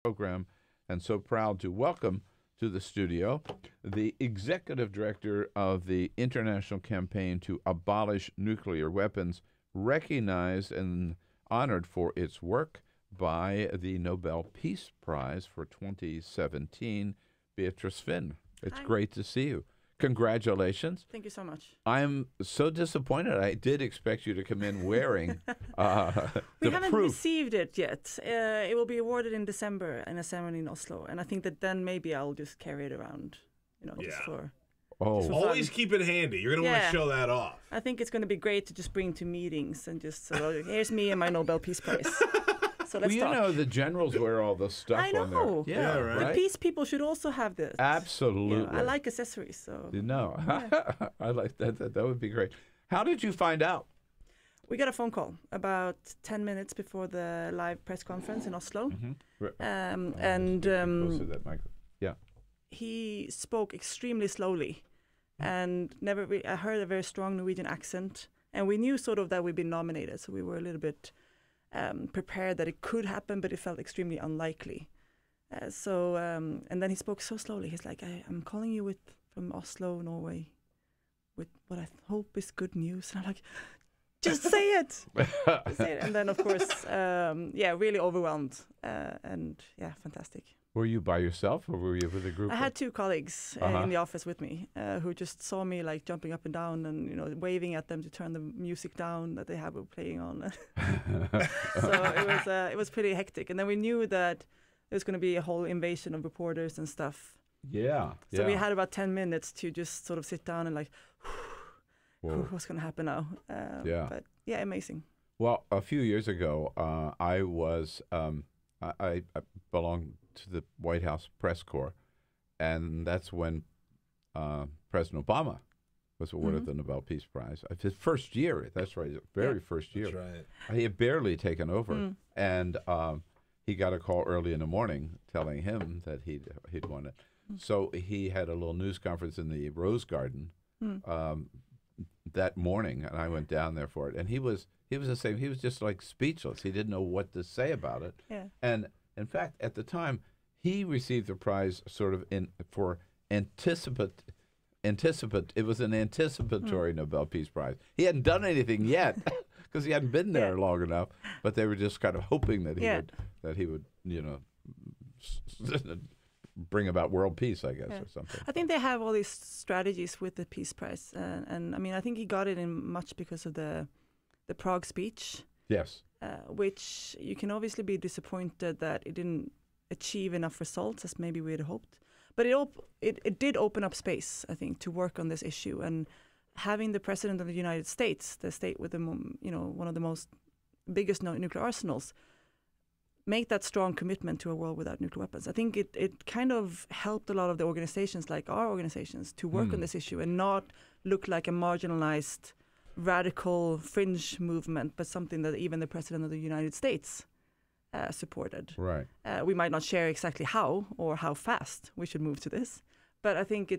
program, and so proud to welcome to the studio the executive director of the International Campaign to Abolish Nuclear Weapons, recognized and honored for its work by the Nobel Peace Prize for 2017, Beatrice Fihn. It's great to see you. Congratulations. Thank you so much. I'm so disappointed. I did expect you to come in wearing we haven't received it yet. It will be awarded in December in a ceremony in Oslo. And I think that then maybe I'll just carry it around, just for... Always keep it handy. You're going to want to show that off. I think it's going to be great to just bring to meetings and just, here's me and my Nobel Peace Prize. So let's talk. The generals wear all the stuff I know. on there. Yeah, right. The peace people should also have this. Absolutely. I like accessories. So I like that. That would be great. How did you find out? We got a phone call about 10 minutes before the live press conference in Oslo. He spoke extremely slowly and I heard a very strong Norwegian accent. And we knew sort of that we'd been nominated. So we were a little bit prepared that it could happen, but it felt extremely unlikely. And then he spoke so slowly. He's like, I'm calling you from Oslo, Norway, with what I hope is good news. And I'm like, just say it. Just say it. And then, of course, really overwhelmed. Fantastic. Were you by yourself or were you with a group? I had two colleagues in the office with me who just saw me like jumping up and down and waving at them to turn the music down that they have playing on. So it was pretty hectic. And then we knew that there was going to be a whole invasion of reporters and stuff. Yeah. So we had about 10 minutes to just sort of sit down and like, what's going to happen now? But amazing. Well, a few years ago, I was I belonged to the White House press corps, and that's when President Obama was awarded the Nobel Peace Prize. His first year, that's right, very first year. That's right. He had barely taken over, and he got a call early in the morning telling him that he'd won it. So he had a little news conference in the Rose Garden that morning, and I went down there for it. And he was the same. He was just like speechless. He didn't know what to say about it. Yeah. And in fact, at the time, he received the prize sort of for anticipate. It was an anticipatory Nobel Peace Prize. He hadn't done anything yet because he hadn't been there long enough. But they were just kind of hoping that he would bring about world peace, I guess, or something. I think they have all these strategies with the Peace Prize, and I mean, I think he got it in much because of the Prague speech. Yes. Which you can obviously be disappointed that it didn't achieve enough results as maybe we had hoped. But it did open up space, I think, to work on this issue. And having the President of the United States, the state with one of the most biggest nuclear arsenals, make that strong commitment to a world without nuclear weapons. I think it kind of helped a lot of the organizations like our organizations to work on this issue and not look like a marginalized, radical fringe movement, but something that even the President of the United States supported. Right. We might not share exactly how or how fast we should move to this, but I think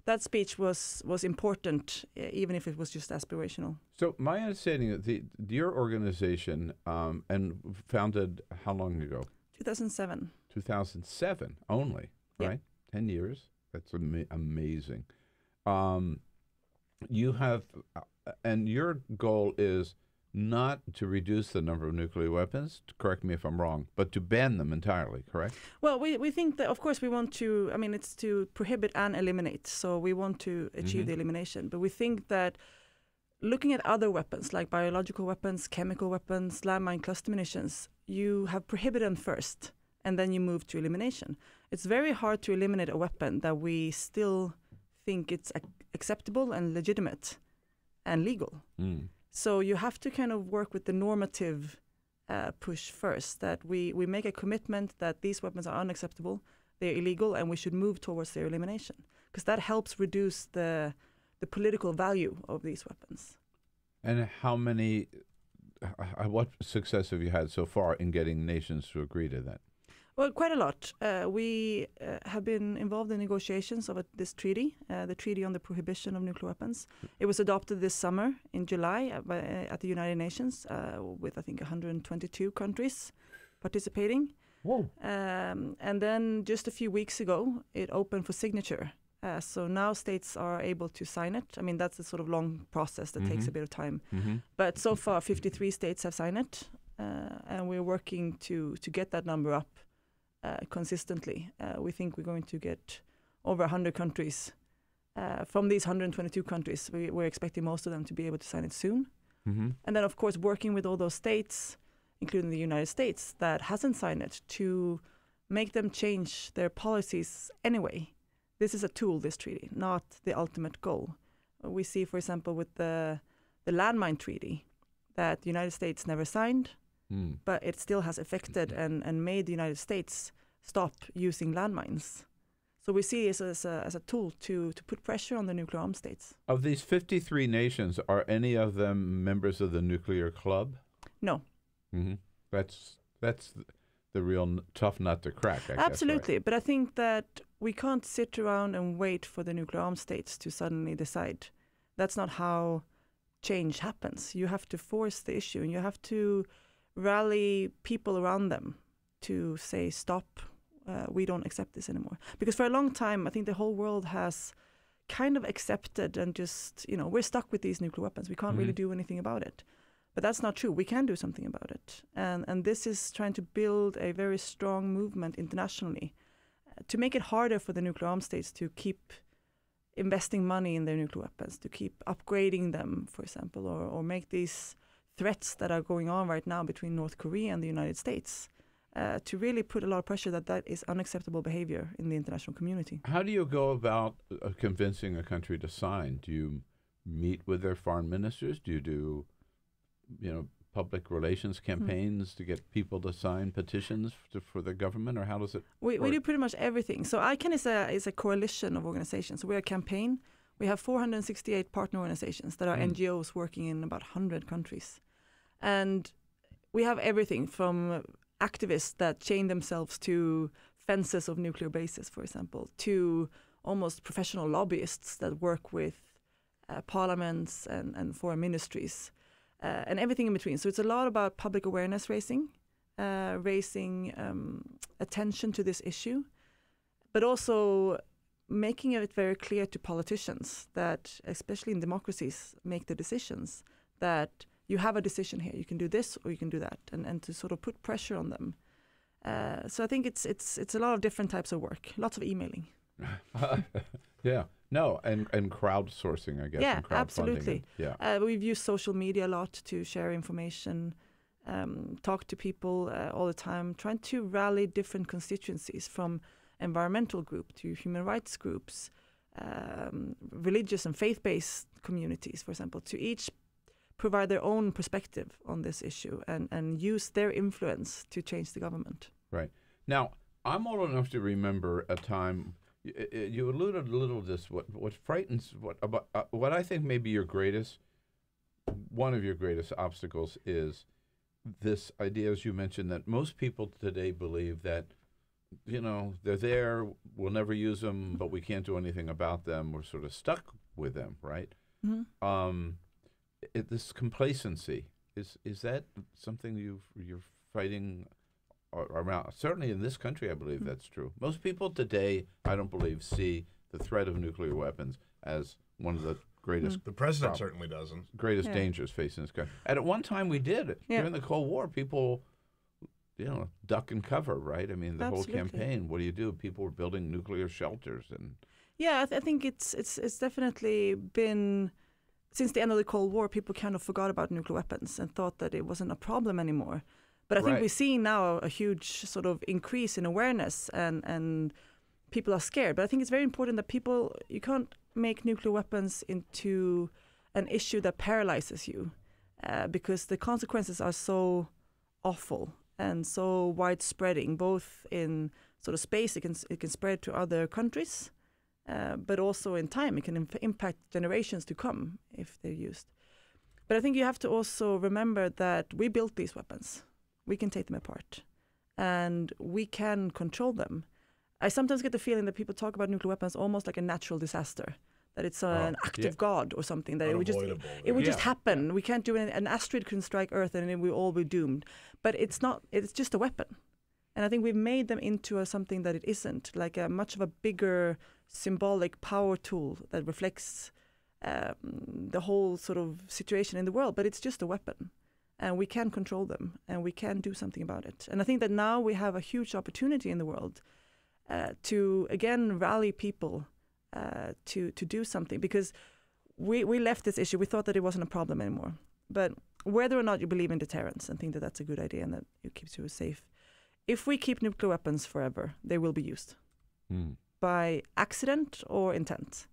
that speech was important, even if it was just aspirational. So my understanding is your organization and founded how long ago? 2007. 2007 only, right? 10 years. That's amazing. You have, and your goal is not to reduce the number of nuclear weapons, correct me if I'm wrong, but to ban them entirely, correct? Well, we think that, of course, we want to, it's to prohibit and eliminate. So we want to achieve the elimination. But we think that looking at other weapons, like biological weapons, chemical weapons, landmine cluster munitions, you have prohibited them first, and then you move to elimination. It's very hard to eliminate a weapon that we still think it's acceptable and legitimate and legal. So you have to kind of work with the normative push first, that we make a commitment that these weapons are unacceptable, they're illegal, and we should move towards their elimination, because that helps reduce the political value of these weapons. And what success have you had so far in getting nations to agree to that? Well, quite a lot. We have been involved in negotiations of this treaty, the Treaty on the Prohibition of Nuclear Weapons. It was adopted this summer in July at the United Nations with, I think, 122 countries participating. And then just a few weeks ago, it opened for signature. So now states are able to sign it. I mean, that's a sort of long process that takes a bit of time. But so far, 53 states have signed it. And we're working to get that number up consistently. We think we're going to get over 100 countries. From these 122 countries, we're expecting most of them to be able to sign it soon. And then, of course, working with all those states, including the United States, that hasn't signed it, to make them change their policies anyway. This is a tool, this treaty, not the ultimate goal. We see, for example, with the landmine treaty, that the United States never signed, but it still has affected and made the United States stop using landmines. So we see this as a tool to put pressure on the nuclear armed states. Of these 53 nations, are any of them members of the nuclear club? No. That's the real tough nut to crack, I Absolutely. guess, right? But I think that we can't sit around and wait for the nuclear armed states to suddenly decide. That's not how change happens. You have to force the issue, and you have to rally people around them to say, stop, we don't accept this anymore. Because for a long time, I think the whole world has kind of accepted and just, we're stuck with these nuclear weapons. We can't really do anything about it. But that's not true. We can do something about it. And this is trying to build a very strong movement internationally to make it harder for the nuclear armed states to keep investing money in their nuclear weapons, to keep upgrading them, for example, or make these threats that are going on right now between North Korea and the United States, to really put a lot of pressure that is unacceptable behavior in the international community. How do you go about convincing a country to sign? Do you meet with their foreign ministers? Do you do, public relations campaigns to get people to sign petitions for the government, or how does it work? We do pretty much everything. So ICANN is a coalition of organizations. So we're a campaign. We have 468 partner organizations that are NGOs working in about 100 countries. And we have everything from activists that chain themselves to fences of nuclear bases, for example, to almost professional lobbyists that work with parliaments and foreign ministries. And everything in between. So it's a lot about public awareness raising attention to this issue, but also making it very clear to politicians that, especially in democracies, make the decisions that you have a decision here. You can do this or you can do that, and to sort of put pressure on them. So I think it's a lot of different types of work, lots of emailing. Yeah. No, and crowdsourcing, I guess. Yeah, and absolutely. Yeah. We've used social media a lot to share information, talk to people all the time, trying to rally different constituencies, from environmental group to human rights groups, religious and faith-based communities, for example, to each provide their own perspective on this issue and use their influence to change the government. Right. Now, I'm old enough to remember a time. You alluded a little to this. What frightens, what I think may be one of your greatest obstacles is this idea, as you mentioned, that most people today believe that, they're there, we'll never use them, but we can't do anything about them. We're sort of stuck with them, right? This complacency, is that something you're fighting around? Certainly in this country, I believe that's true. Most people today, I don't believe, see the threat of nuclear weapons as one of the greatest. The president certainly doesn't. Greatest dangers facing this country. And at one time we did. During the Cold War, people, duck and cover, right? I mean, the whole campaign. What do? People were building nuclear shelters, and I think it's definitely been, since the end of the Cold War, people kind of forgot about nuclear weapons and thought that it wasn't a problem anymore. But I think we're seeing now a huge sort of increase in awareness, and people are scared. But I think it's very important that you can't make nuclear weapons into an issue that paralyzes you, because the consequences are so awful and so widespreading, both in sort of space, it can spread to other countries, but also in time, it can impact generations to come if they're used. But I think you have to also remember that we built these weapons. We can take them apart, and we can control them. I sometimes get the feeling that people talk about nuclear weapons almost like a natural disaster, that it's an act of God or something, that it would just happen. We can't do it. An asteroid can strike Earth and we all be doomed. But it's not. It's just a weapon. And I think we've made them into something that it isn't, like a much of a bigger symbolic power tool that reflects the whole sort of situation in the world. But it's just a weapon, and we can control them, and we can do something about it. And I think that now we have a huge opportunity in the world to again rally people to do something, because we left this issue. We thought that it wasn't a problem anymore. But whether or not you believe in deterrence and think that that's a good idea and that it keeps you safe, if we keep nuclear weapons forever, they will be used by accident or intent.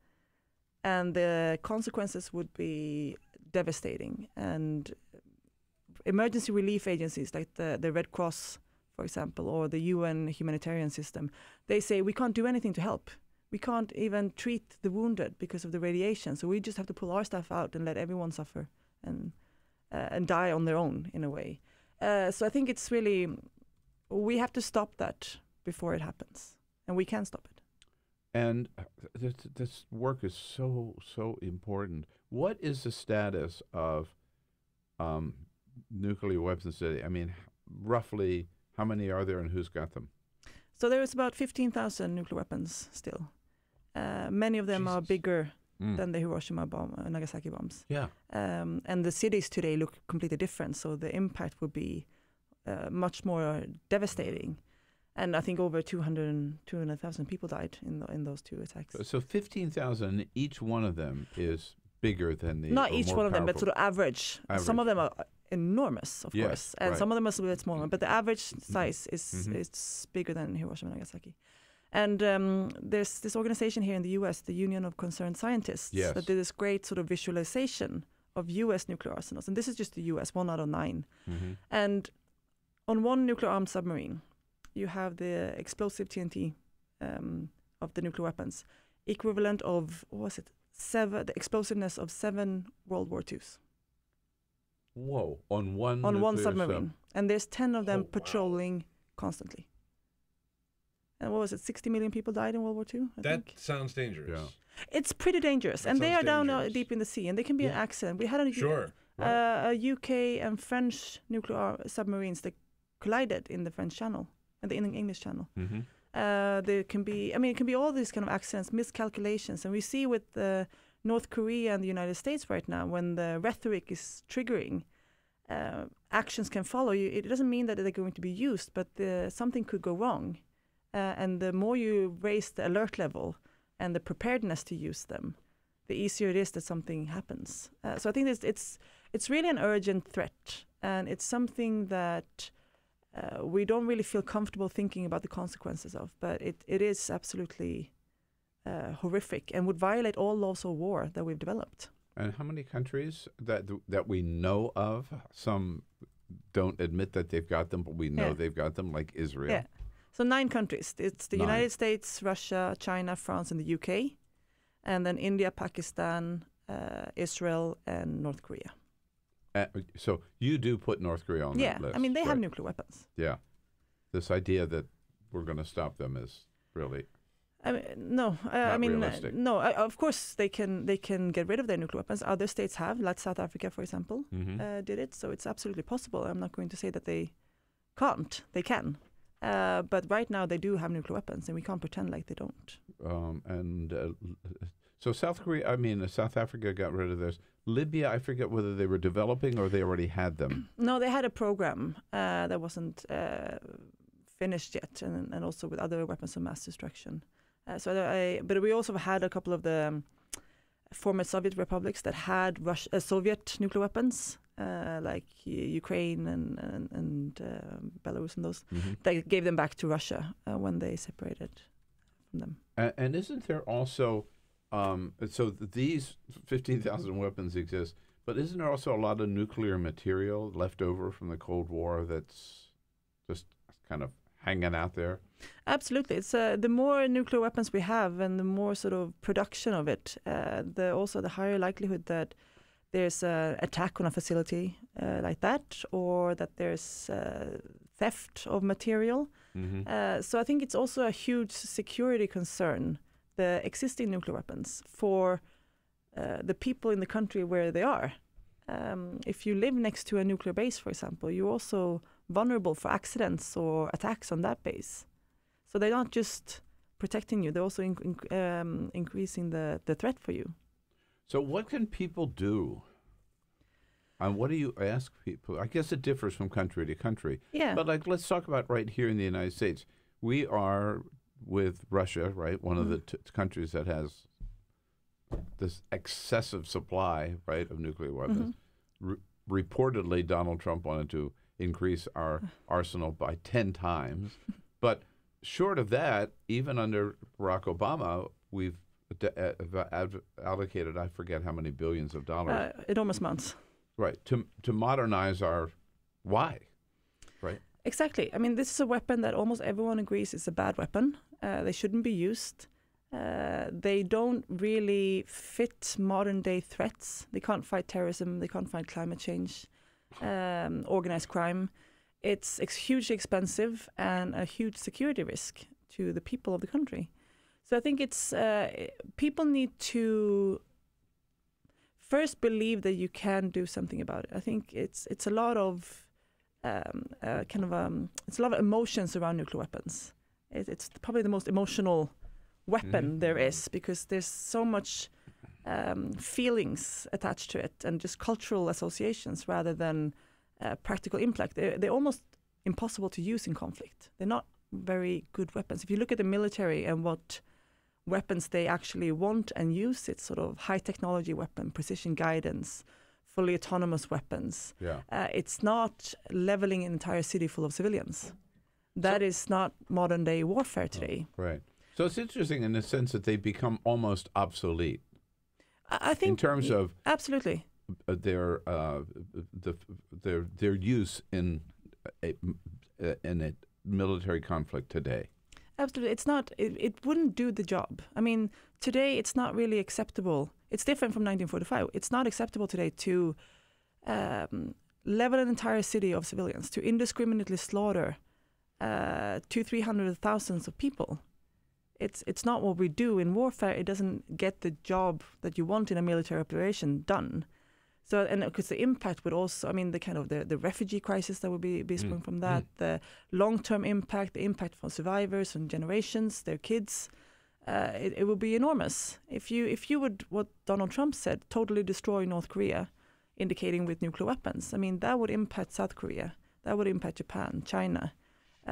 And the consequences would be devastating. And emergency relief agencies like the Red Cross, for example, or the UN humanitarian system, they say we can't do anything to help. We can't even treat the wounded because of the radiation. So we just have to pull our stuff out and let everyone suffer and die on their own, in a way. So I think it's really, we have to stop that before it happens, and we can stop it. And this work is so important. What is the status of nuclear weapons today? I mean, roughly, how many are there and who's got them? So there is about 15,000 nuclear weapons still. Many of them are bigger than the Hiroshima bomb, Nagasaki bombs. Yeah. And the cities today look completely different, so the impact would be much more devastating. And I think over 200,000 people died in those two attacks. So 15,000, each one of them is bigger than the... Not each one of them, but sort of average. Some of them are enormous, of course, and some of them are a little bit smaller, but the average size is bigger than Hiroshima and Nagasaki. And there's this organization here in the US, the Union of Concerned Scientists, that did this great sort of visualization of US nuclear arsenals. And this is just the US, 1 out of 9. And on one nuclear-armed submarine, you have the explosive TNT of the nuclear weapons, equivalent of, what was it, the explosiveness of 7 World War IIs. Whoa, on one submarine. And there's 10 of them patrolling constantly. And what was it, 60 million people died in World War II? I think. Sounds dangerous. Yeah. It's pretty dangerous. And they are down deep in the sea, and they can be an accident. We had a UK and French nuclear submarines that collided in the French Channel and the English Channel. There can be, it can be all these kind of accidents, miscalculations. And we see with North Korea and the United States right now, when the rhetoric is triggering, actions can follow. It doesn't mean that they're going to be used, but something could go wrong. And the more you raise the alert level and the preparedness to use them, the easier it is that something happens. So I think it's really an urgent threat, and it's something that we don't really feel comfortable thinking about the consequences of, but it is absolutely horrific and would violate all laws of war that we've developed. And how many countries that we know of? Some don't admit that they've got them, but we know they've got them, like Israel. Yeah. So 9 countries. It's the United States, Russia, China, France, and the UK. And then India, Pakistan, Israel, and North Korea. So you do put North Korea on that list. Yeah, they have nuclear weapons. Yeah. This idea that we're going to stop them is really... no. Realistic. No. Of course, they can get rid of their nuclear weapons. Other states have, like South Africa, for example, did it. So it's absolutely possible. I'm not going to say that they can't. They can. But right now they do have nuclear weapons, and we can't pretend like they don't. So South Africa got rid of theirs. Libya, I forget whether they were developing or they already had them. No, they had a program that wasn't finished yet, and also with other weapons of mass destruction. But we also had a couple of the former Soviet republics that had Soviet nuclear weapons, like Ukraine and Belarus and those. They gave them back to Russia when they separated from them. And isn't there also, so these 15,000 weapons exist, but isn't there also a lot of nuclear material left over from the Cold War that's just kind of hanging out there? Absolutely. It's the more nuclear weapons we have, and the more sort of production of it, the higher likelihood that there's an attack on a facility like that, or that there's theft of material. So I think it's also a huge security concern, the existing nuclear weapons, for the people in the country where they are. If you live next to a nuclear base, for example, you also vulnerable for accidents or attacks on that base. So they're not just protecting you; they're also increasing the threat for you. So what can people do? And what do you ask people? I guess it differs from country to country. Yeah. But like, let's talk about right here in the United States. We are with Russia, right? One of the countries that has this excessive supply, right, of nuclear weapons. Reportedly, Donald Trump wanted to increase our arsenal by 10 times. But short of that, even under Barack Obama, we've allocated, I forget how many billions of dollars. Enormous amounts. Right, to modernize our, why, right? Exactly. I mean, this is a weapon that almost everyone agrees is a bad weapon. They shouldn't be used. They don't really fit modern day threats. They can't fight terrorism. They can't fight climate change, organized crime. It's hugely expensive and a huge security risk to the people of the country. So I think it's people need to first believe that you can do something about it. I think it's a lot of it's a lot of emotions around nuclear weapons. It's probably the most emotional weapon there is, because there's so much feelings attached to it and just cultural associations rather than practical impact. They're almost impossible to use in conflict. They're not very good weapons. If you look at the military and what weapons they actually want and use, it's sort of high technology weapon, precision guidance, fully autonomous weapons. Yeah. It's not leveling an entire city full of civilians. That is not modern day warfare today. Right. So it's interesting in the sense that they become almost obsolete. I think in terms of absolutely their use in a military conflict today. Absolutely. It's not. It wouldn't do the job. I mean, today it's not really acceptable. It's different from 1945. It's not acceptable today to level an entire city of civilians, to indiscriminately slaughter 200,000-300,000 of people. It's not what we do in warfare. It doesn't get the job that you want in a military operation done. So, and because the impact would also, I mean, the kind of the refugee crisis that would be sprung from that, the long-term impact, the impact for survivors and generations, their kids, it would be enormous. If you would, what Donald Trump said, totally destroy North Korea, indicating with nuclear weapons, I mean, that would impact South Korea, that would impact Japan, China.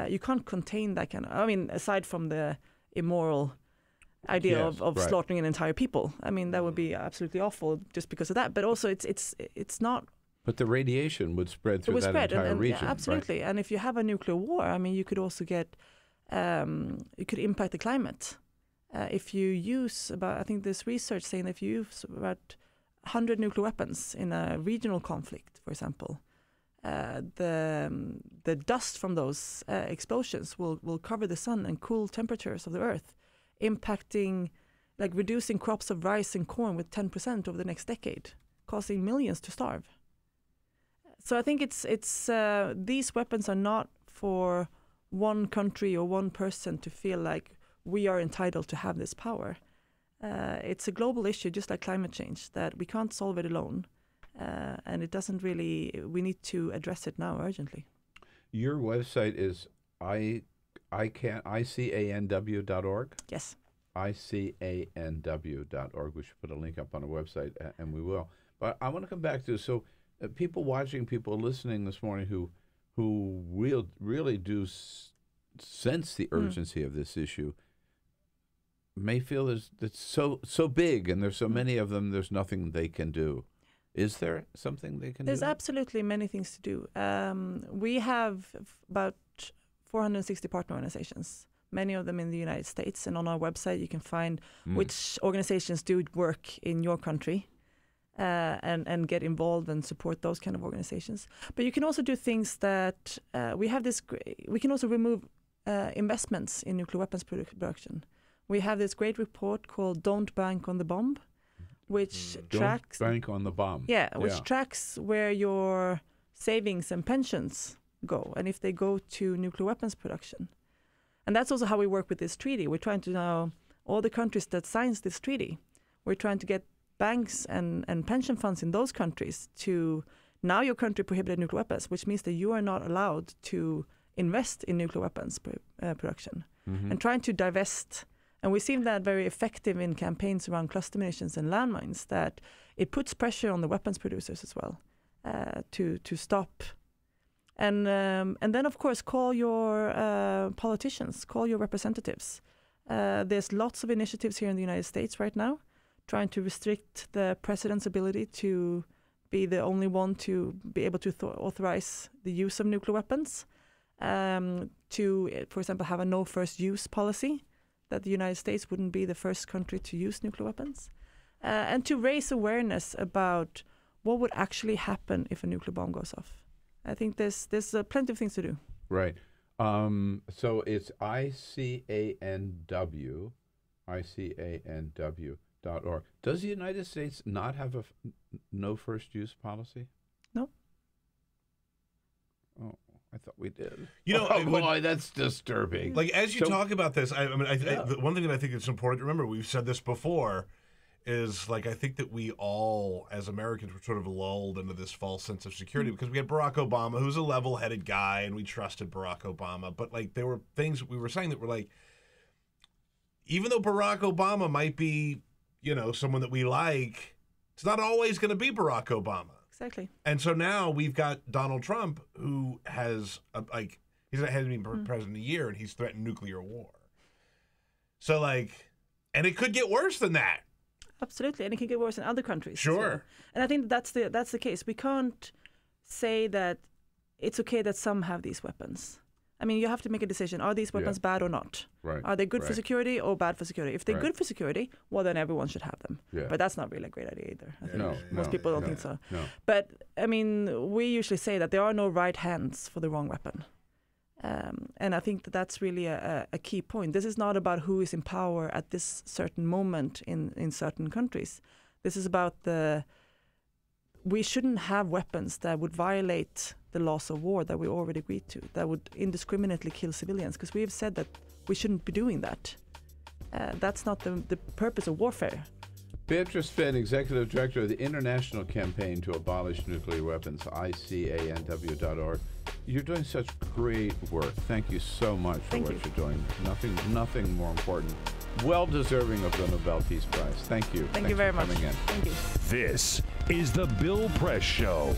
You can't contain that kind of, I mean, aside from the immoral idea of slaughtering an entire people. I mean, that would be absolutely awful just because of that. But also, it's not. But the radiation would spread through that entire region. Yeah, absolutely. Right? And if you have a nuclear war, I mean, you could also get, it could impact the climate. If you use I think there's research saying that if you use about 100 nuclear weapons in a regional conflict, for example, the dust from those explosions will cover the sun and cool temperatures of the earth, impacting, like reducing crops of rice and corn with 10% over the next decade, causing millions to starve. So I think it's these weapons are not for one country or one person to feel like we are entitled to have this power. It's a global issue, just like climate change, that we can't solve it alone. And it doesn't really, we need to address it now urgently. Your website is ICANW.org? Yes. ICANW.org. We should put a link up on the website, and we will. But I want to come back to, so people watching, people listening this morning who really do sense the urgency of this issue may feel it's so big and there's so many of them, there's nothing they can do. Is there something they can do? There's absolutely many things to do. We have about 460 partner organizations, many of them in the United States. And on our website, you can find which organizations do work in your country and get involved and support those kind of organizations. But you can also do things that we can also remove investments in nuclear weapons production. We have this great report called Don't Bank on the Bomb, which tracks... Don't bank on the bomb. Yeah, which tracks where your savings and pensions go, and if they go to nuclear weapons production. And that's also how we work with this treaty. We're trying to now, all the countries that signs this treaty, we're trying to get banks and pension funds in those countries to Now your country prohibited nuclear weapons, which means that you are not allowed to invest in nuclear weapons production. And trying to divest. And we've seen that very effective in campaigns around cluster munitions and landmines, that it puts pressure on the weapons producers as well to stop. And then, of course, call your politicians, call your representatives. There's lots of initiatives here in the United States right now trying to restrict the president's ability to be the only one to be able to authorize the use of nuclear weapons, to, for example, have a no first use policy, that the United States wouldn't be the first country to use nuclear weapons, and to raise awareness about what would actually happen if a nuclear bomb goes off. I think there's plenty of things to do. Right. So it's ICANW.org. Does the United States not have a no first use policy? No. Oh, I thought we did. Boy, that's disturbing. Like, as you talk about this, the one thing that I think is important to remember, we've said this before, is like, I think that we all, as Americans, were sort of lulled into this false sense of security because we had Barack Obama, who's a level-headed guy, and we trusted Barack Obama. But like, there were things we were saying that were like, even though Barack Obama might be, someone that we like, it's not always going to be Barack Obama. Exactly. And so now we've got Donald Trump, who has he hasn't been president a year, and he's threatened nuclear war. So like, and it could get worse than that. Absolutely, and it can get worse in other countries. Sure. As well. And I think that's the case. We can't say that it's okay that some have these weapons. I mean, you have to make a decision. Are these weapons bad or not? Right. Are they good for security or bad for security? If they're good for security, well, then everyone should have them. Yeah. But that's not really a great idea either. I think most No, people don't think so. No. But, I mean, we usually say that there are no right hands for the wrong weapon. And I think that's really a key point. This is not about who is in power at this certain moment in certain countries. This is about we shouldn't have weapons that would violate the laws of war that we already agreed to, that would indiscriminately kill civilians, because we have said that we shouldn't be doing that. That's not the purpose of warfare. Beatrice Fihn, Executive Director of the International Campaign to Abolish Nuclear Weapons, ICANW.org. You're doing such great work. Thank you so much for what you're doing. Nothing more important. Well deserving of the Nobel Peace Prize. Thank you. Thank you very much. Thanks for coming in. Thank you. This is the Bill Press Show.